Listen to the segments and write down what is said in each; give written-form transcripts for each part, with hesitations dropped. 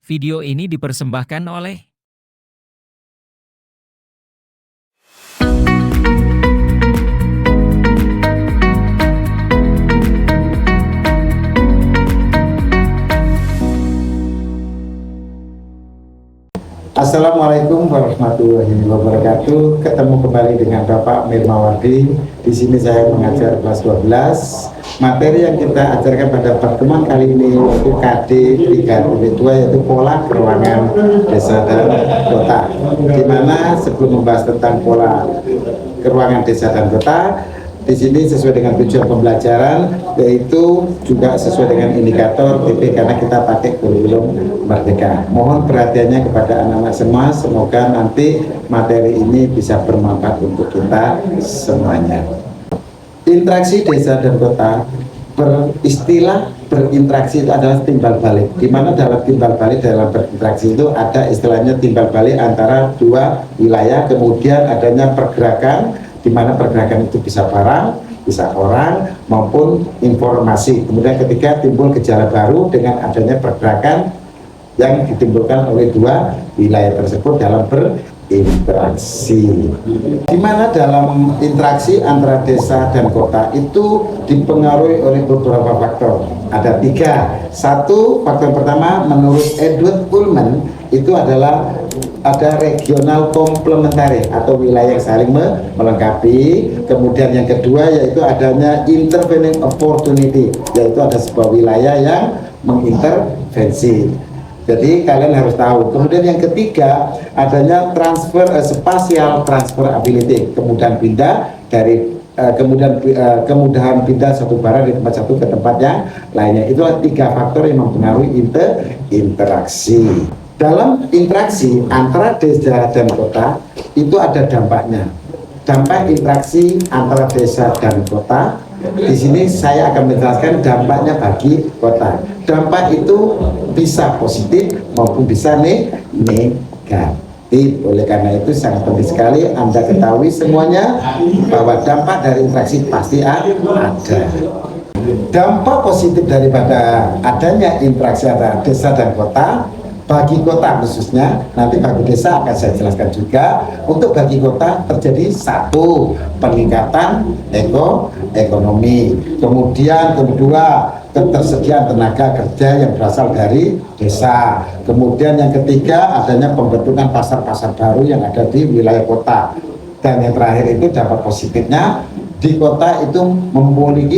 Video ini dipersembahkan oleh Assalamualaikum warahmatullahi wabarakatuh. Ketemu kembali dengan Bapak Mirmawardi. Di sini saya mengajar kelas 12. Materi yang kita ajarkan pada pertemuan kali ini yaitu KD 3.2, yaitu pola keruangan desa dan kota. Di mana sebelum membahas tentang pola keruangan desa dan kota, di sini sesuai dengan tujuan pembelajaran, yaitu juga sesuai dengan indikator TP karena kita pakai kurikulum Merdeka. Mohon perhatiannya kepada anak-anak semua, semoga nanti materi ini bisa bermanfaat untuk kita semuanya. Interaksi desa dan kota, beristilah berinteraksi itu adalah timbal balik, di mana dalam timbal balik dalam berinteraksi itu ada istilahnya timbal balik antara dua wilayah, kemudian adanya pergerakan, di mana pergerakan itu bisa barang, bisa orang, maupun informasi. Kemudian ketika timbul gejala baru dengan adanya pergerakan yang ditimbulkan oleh dua wilayah tersebut dalam berinteraksi. Di mana dalam interaksi antara desa dan kota itu dipengaruhi oleh beberapa faktor. Ada 3. Satu, faktor pertama menurut Edward Ullman itu adalah ada regional komplementari atau wilayah yang saling melengkapi. Kemudian yang kedua yaitu adanya intervening opportunity, yaitu ada sebuah wilayah yang mengintervensi. Jadi kalian harus tahu. Kemudian yang ketiga adanya spatial transfer ability, kemudahan pindah dari kemudahan pindah satu barang dari tempat satu ke tempat yang lainnya. Itulah 3 faktor yang mempengaruhi interaksi. Dalam interaksi antara desa dan kota itu ada dampaknya. Dampak interaksi antara desa dan kota, di sini saya akan menjelaskan dampaknya bagi kota. Dampak itu bisa positif maupun bisa negatif. Oleh karena itu sangat penting sekali Anda ketahui semuanya bahwa dampak dari interaksi pasti ada. Dampak positif daripada adanya interaksi antara desa dan kota, bagi kota khususnya, nanti bagi desa akan saya jelaskan juga. Untuk bagi kota terjadi 1, peningkatan ekonomi. Kemudian kedua, ketersediaan tenaga kerja yang berasal dari desa. Kemudian yang ketiga, adanya pembentukan pasar-pasar baru yang ada di wilayah kota. Dan yang terakhir itu dampak positifnya, di kota itu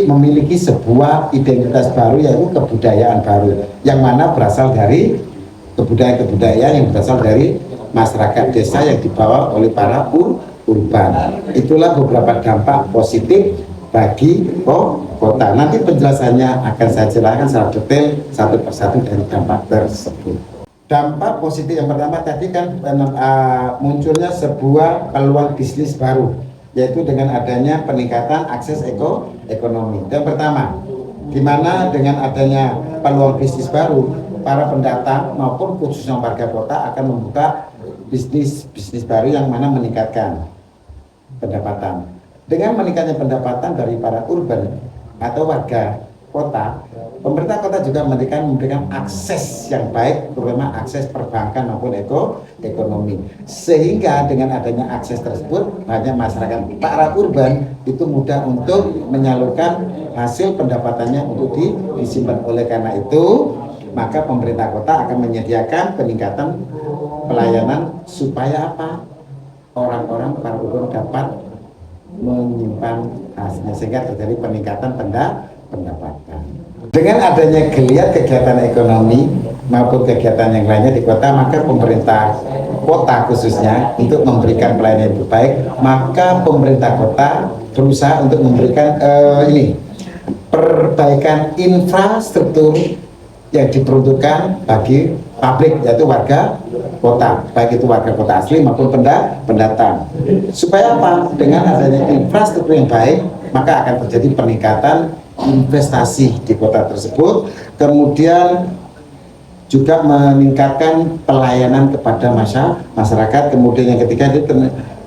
memiliki sebuah identitas baru, yaitu kebudayaan baru, yang mana berasal dari kebudayaan yang berasal dari masyarakat desa yang dibawa oleh para urban. Itulah beberapa dampak positif bagi kota. Nanti penjelasannya akan saya jelaskan secara detail satu persatu dari dampak tersebut. Dampak positif yang pertama tadi kan munculnya sebuah peluang bisnis baru, yaitu dengan adanya peningkatan akses ekonomi. Yang pertama, di mana dengan adanya peluang bisnis baru, para pendatang maupun khususnya warga kota akan membuka bisnis baru yang mana meningkatkan pendapatan. Dengan meningkatnya pendapatan dari para urban atau warga kota, pemerintah kota juga memberikan akses yang baik, terutama akses perbankan maupun ekonomi. Sehingga dengan adanya akses tersebut, banyak masyarakat para urban itu mudah untuk menyalurkan hasil pendapatannya untuk disimpan. Oleh karena itu, maka pemerintah kota akan menyediakan peningkatan pelayanan supaya apa? Orang-orang para urban dapat menyimpan hasilnya sehingga terjadi peningkatan pendapatan. Dengan adanya geliat kegiatan ekonomi maupun kegiatan yang lainnya di kota, maka pemerintah kota khususnya untuk memberikan pelayanan yang baik, maka pemerintah kota berusaha untuk memberikan perbaikan infrastruktur yang diperuntukkan bagi publik, yaitu warga kota, baik itu warga kota asli maupun pendatang. Supaya apa? Dengan adanya infrastruktur yang baik, maka akan terjadi peningkatan investasi di kota tersebut. Kemudian juga meningkatkan pelayanan kepada masyarakat. Kemudian yang ketiga itu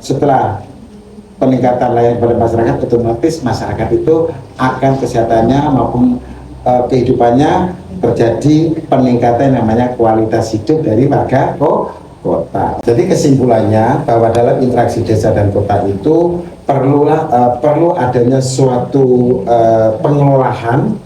setelah peningkatan layanan kepada masyarakat, otomatis masyarakat itu akan kesehatannya maupun kehidupannya terjadi peningkatan namanya kualitas hidup dari warga kota. Jadi kesimpulannya bahwa dalam interaksi desa dan kota itu perlu adanya suatu pengelolaan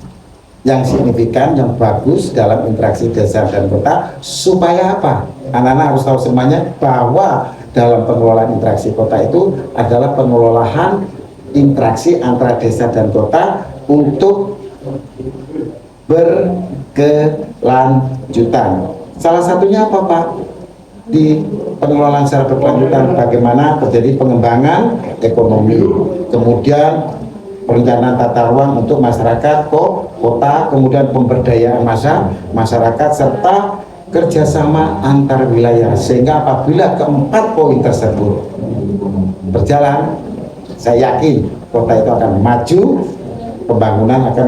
yang signifikan, yang bagus dalam interaksi desa dan kota, supaya apa? Anak-anak harus tahu semuanya bahwa dalam pengelolaan interaksi kota itu adalah pengelolaan interaksi antara desa dan kota untuk berkelanjutan. Salah satunya apa, Pak? Di pengelolaan secara berkelanjutan, bagaimana terjadi pengembangan ekonomi, kemudian perencanaan tata ruang untuk masyarakat kota, kemudian pemberdayaan masyarakat, serta kerjasama antar wilayah. Sehingga apabila keempat poin tersebut berjalan, saya yakin kota itu akan maju, pembangunan akan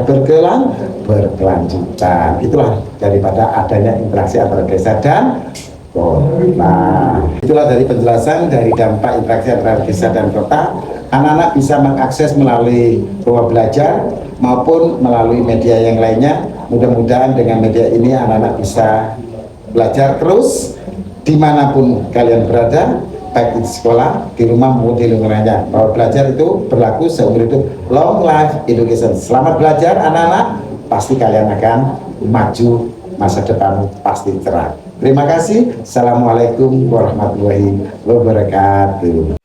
berkelanjutan. Itulah daripada adanya interaksi antara desa dan kota. Itulah dari penjelasan dari dampak interaksi antara desa dan kota. Anak-anak bisa mengakses melalui rumah belajar maupun melalui media yang lainnya. Mudah-mudahan dengan media ini anak-anak bisa belajar terus dimanapun kalian berada, baik di sekolah, di rumah maupun di lingkungannya. Bahwa belajar itu berlaku seumur hidup, long life education. Selamat belajar anak-anak, pasti kalian akan maju, masa depanmu pasti cerah. Terima kasih. Assalamualaikum warahmatullahi wabarakatuh.